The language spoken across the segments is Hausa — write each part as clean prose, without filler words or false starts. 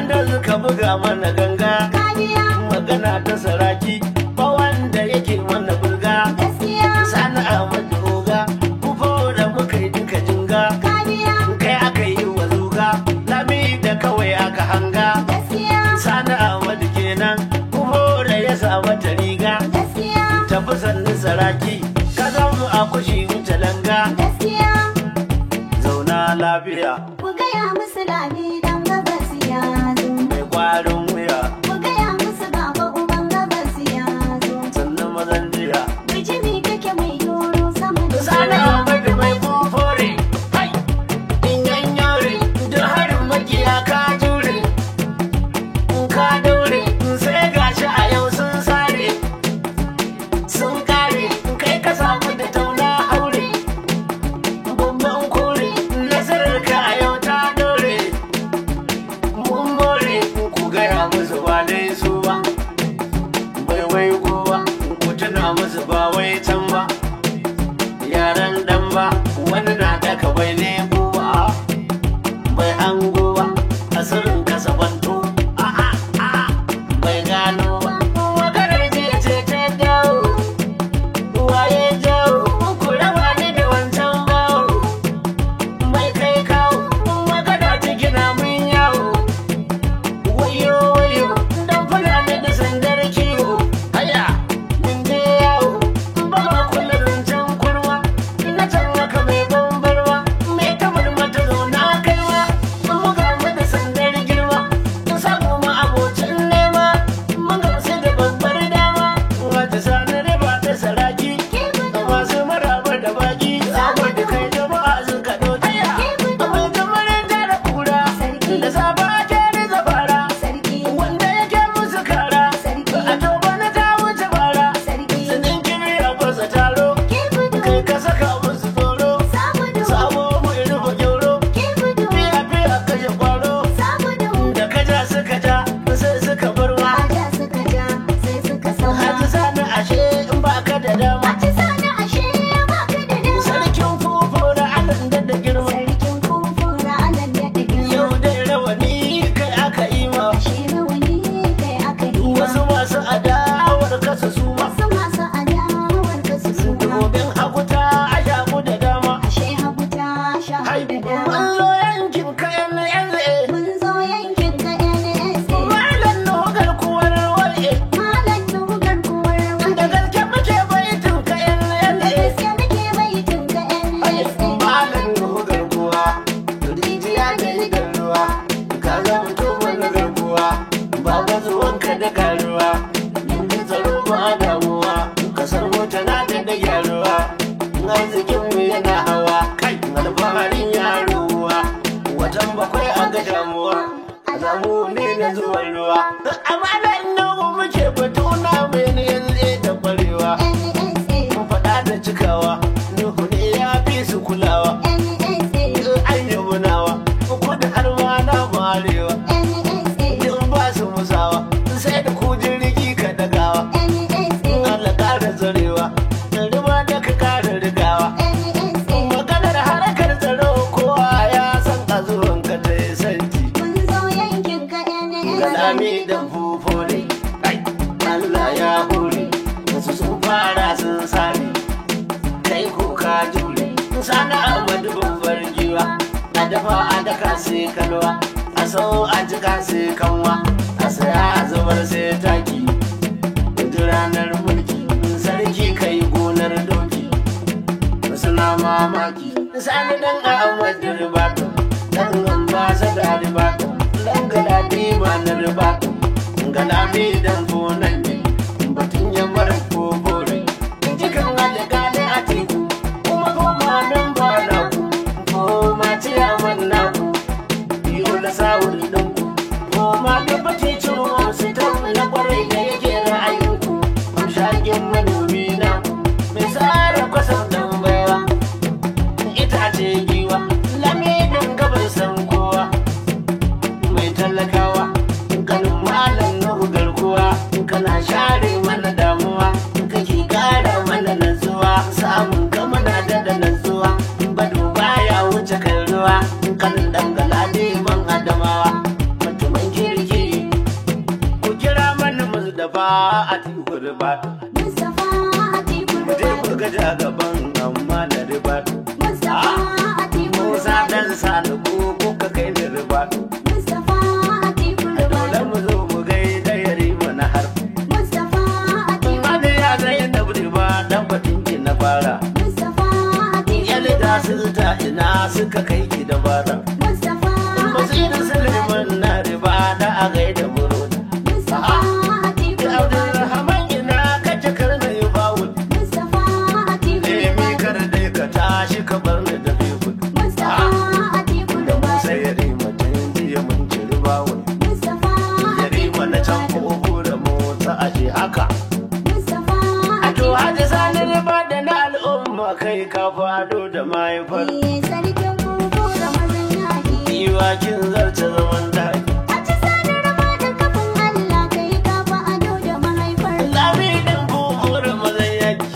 wanda suka buga mana ganga magana ta saraki ba wanda yake mana bulga sana Ahmadu Oga kufo da muka yi duka jinga kai aka yi wa zuga lami da kawai aka hanga sana Ahmadu kenan kufo da ya sa mata riga tafi sannu saraki ka zama a kushi wuce langa zauna lafiya ku gaya musu lami dan gabas ya zo mai kwarin wuya ku gaya musu baba uban gabas ya zo sannan mazan jiya bijimi kake mai yoro sama da sana Ahmadu mai Fufure hai in yanyore da harin makiya ka jure in ka daure sai gashi a yau sun sare sun kare kai ka samu da tauna haure babban kore nasarar ka a yau ta dore mun more ku gaya musu ba dai su ba bai wai kowa ku tuna musu ba wai can ba yaran dan ba wani na daka bai lebo ba bai hango ba asirin kasa banto bai gano ba maganar jiya ce ta dawo waye jawo ku raba ni da wancan bawo mai kai kawo magana ta gina min yawo wayo wayo dan fulani da sandar kiwo haya min je yawo ba ma kula zancen kurma na can haka mai bambarwa mai kamar mata zauna kaiwa mun muga mu da sandar girma in samu ma abocin nema mun gamsu da babbar dama wata sani riba ta saraki da masu maraba da baki akwai da kai jama'a suka ɗauki akwai kamar tara kura da saba ke da zabara wanda yake musu kara a toba na ta wuce bara sanin kimi a fasa taro kai ka saka musu tsoro sabo mu rufe gyauro fiya fiya kashe kwaro da kaja suka ja sai suka bar ma hata sani ashe in baka da dama sarkin Fufure anan da girma yau dai rawani kai aka yi ma wasu masu adawar kasa su ma domin hakuta a shaku da dama mun zo yankin kayan yanzu malam nugar kuwar waje da gaske muke baitin kayan yanzu malam nugar kuwa rijiya da idan ruwa ka zama tuban garkuwa ba ga zuwanka da karuwa yanzu tsaro ba damuwa kasar mota na da gyaruwa arzikinmu yana hawa kai alfaharin yaruwa watan bakwai a ga damuwa zamu ne na zuwan ruwa amma da nawa muke batu na mai ne yanzu da kwarewa mun faɗa da cikawa nuhu ne ya fi su kulawa an yi munawa kudu har ma na marewa in ba su musawa sai da ku jirgi ka dagawa Allah ƙara zarewa riba da ka ƙara rigawa maganar harkar tsaro kowa ya san a zuwan ka ta yi santi galami da Fufure Allah ya hore wasu sun fara sun sare kai ko ka jure sana Ahmadu babbar giwa a dafa a daka sai kalwa a sau a jika sai kanwa a saya a zubar sai taki ranar mulki sarki kai gonar doki suna mamaki sani dan Ahmadu Ribatu dan ambasa da Ribatu dan galadi ma na Ribatu galami dan fonan ne batun yamar Fufure jikan alƙali a teku kuma goma nan ba na ku goma ciyaman na ku biyu na sawun ɗinku goma da bace ciwo su ta na kwarai da yake ra'ayinku shaƙin manomi na mai tsara kwasan dan baiwa itace giwa lamidin gabar san kowa mai talakawa kanin malam na garkuwa a tiku riba. Mustapha Atiku Je Ribadu. buga ja gaban amma da riba. Mustapha Atiku Musa Ribadu. dan sani ko ka kai da riba. Mustapha Atiku Dole Ribadu. mu zo mu gaida yari mana har. Mustapha Atiku Mani ya zai da riba dan batin ki na fara. Mustapha Atiku Yali da su ta ina suka kai ki da bara. Mustapha Basiru Suleiman na riba da a gaida muroda. Mustapha Atiku Ribadu. Abdulrahman ina kace karna yi bawul. Mustapha Atiku Lemi Ribadu. kar dai ka tashi ka bar ni da bibul. Mustapha Atiku Da Musa Ribadu. ya rima tun jiya mun ci ribawul. Mustapha Ya rima na can Atiku Ribadu. ko da mota ashe haka. Mustapha A to Atiku haji sani Ribadu. riba da na al'umma kai ka fado da mahaifar. Sarkin Fufure mazan Yaki. Iwa kin zarce zaman daji. A ci sani raba da kafin Allah kai kafa ado da mahaifar. Lami din Fufure mazan yaki.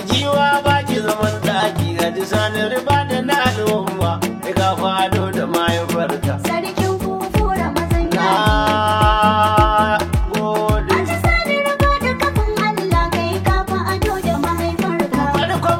Jiwa baki zaman daki. Haji sani riba da na al'umma kai ka fado da mahaifarka. Sarkin Fufure mazan Yaki. Na gode. A ci sani raba da kafin Allah kai kafa ado da mahaifarka. Farkon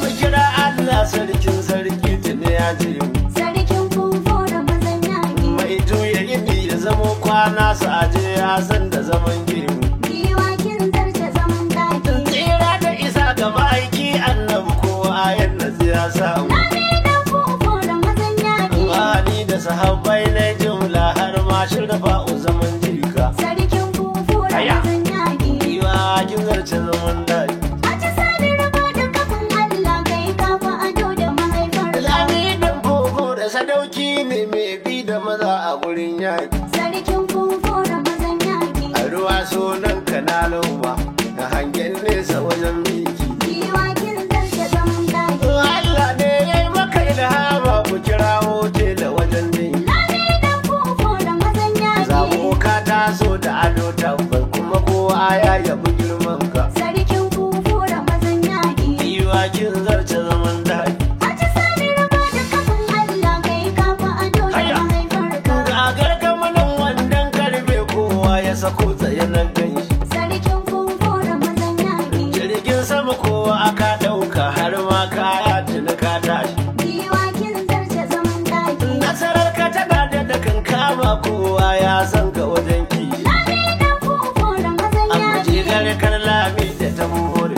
mu kira Allah sarkin sarki tuni ya ce mu. Sarkin Fufure mazan Yaki. Mai juya yini ya zamo kwana su aje ya san da zaman gemu. Giwakin zarce zaman daki. Tsira da isa ga ma'aiki annabi kowa yadda ya samu. Lami da Fufure mazan Yaki. Wani da sahabbai na jumla har ma shirfa zaman jika. Sarkin Fufure Aya. mazan Yaki. Iwa kin zarce zaman daji. A ci sani raba da kafin Allah kai kafa ado da mahaifarka. Lami dan bogo da sadauki ne mai bi da maza a gurin yaki. Sarkin Fufure mazan Yaki. A ruwa sunan kanaloma da hangen nesa wajen biki. Giwakin zarce zaman daki. Allah ne ya yi maka ilhama ku kirawo da wajen din. Lami da Fufure mazan Yaki. Zabo ka taso da ado tabbas kuma kowa ya yabi girman ka. Sarkin Fufure mazan Yaki. Iwa kin zarce zaman daji. A ci sani raba da kafin Allah kai kafa ado da Aya. mahaifarka. Gagar kamanin wannan karfe kowa ya sako tsaye na ganshi. Sarkin Fufure mazan Yaki. Jirgin sama kowa aka ɗauka har ma kaya tuni ka tashi. Giwakin zarce zaman daki. Nasarar ka tana da kan kama kowa ya san ka wajen kishi. Lami da Fufure mazan Amma Yaki. jigar kan lami da ta more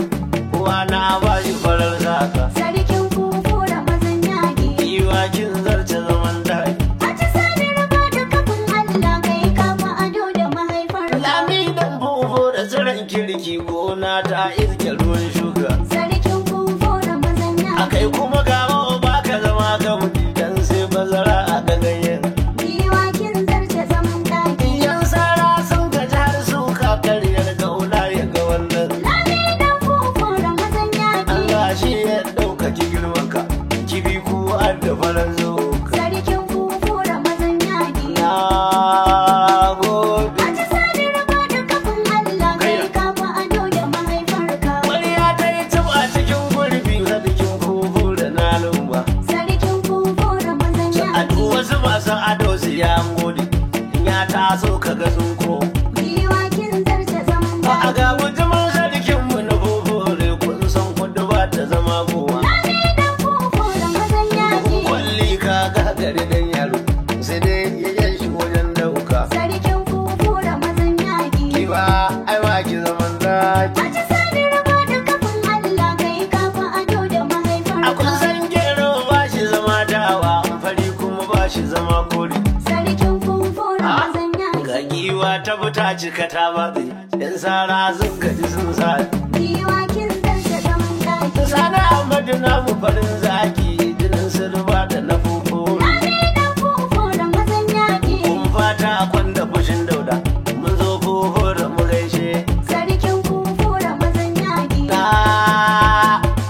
kowa na ba shi farar zaka. Sarkin Fufure mazan Yaki. Iwa kin zarce zaman daji. A ci sani raba da kafin Allah kai kafa ado da mahaifarka. Lami dan bufo da tsiron kirki gona ta iske ruwan shuga. Sarkin Fufure mazan Yaki. Akai kuma gawo ba ka zama ka mutu dan sai bazara a ganyen. Giwakin zarce zaman daki. Yan sara sun gaji har suka karyar gauna ya ga wannan. Lami da Fufure mazan Yaki. Allah shi ya ɗaukaki girmanka kibi kuwa da farar zoka. Sarkin Fufure mazan Yaki. Na gode. A ci sani raba da kafin Allah kai kafa ado da mahaifarka. Ƙwarya ta yi tub a cikin gurbi sarkin kufu da na lumba. Sarkin Fufure mazan A Yaki. duk wasu masu ado su ya gode. In ya taso ka ga sun ko. Giwakin zarce zaman A daki. ga bujimin sarkinmu na fufure kun san kudu ba ta zama kowa. Lami da Fufure mazan Yaki. Kwalli ka ga gari dan yaro sai dai ya yan shi wajen dauka. Sarkin Fufure mazan Yaki. Kiba ai ba ki zaman zaki. A ci sani raba da kafin Allah kai kafa ado da A kun mahaifarka. san gero ba shi zama dawa fari kuma ba shi zama kore. Sarkin Fufure mazan Ga Yaki. giwa ta fita cika ta batse yan sara sun gaji sun sa. Giwakin zarce zaman daki. Sani Ahmadu na mu farin zaki jinin silba da na fufure. Lami da Fufure mazan Yaki. Kun fata kwanda fushin dauda mun zo fufure mu gaishe. Sarkin Fufure mazan Yaki. Na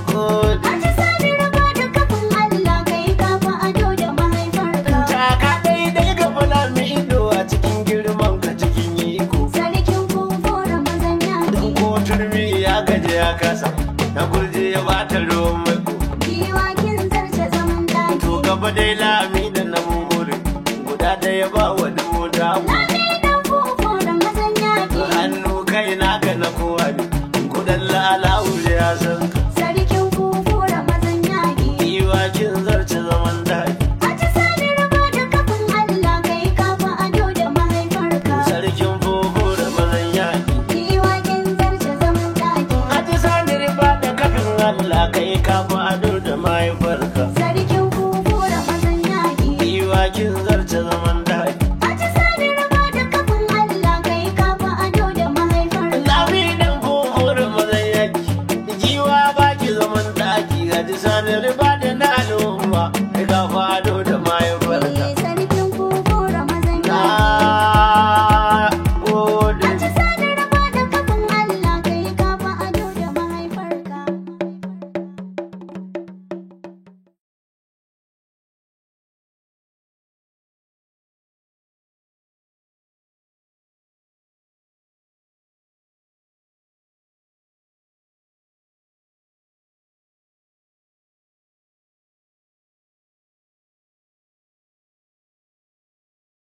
gode. A ci sani raba da kafin Allah kai kafa ado da mahaifarka. Taka daidai ga fulani ido a cikin girman ka cikin iko. Sarkin Fufure mazan Yaki. Ko turmi ya gaje ya kasa na gurje ya bata ruwan maiko. Giwakin zarce zaman daki. To gaba dai lami da na mumure guda ɗaya ba wa dubu damu. Lami da Fufure mazan Yaki. Hannu kai naka na kowa ne kudan lala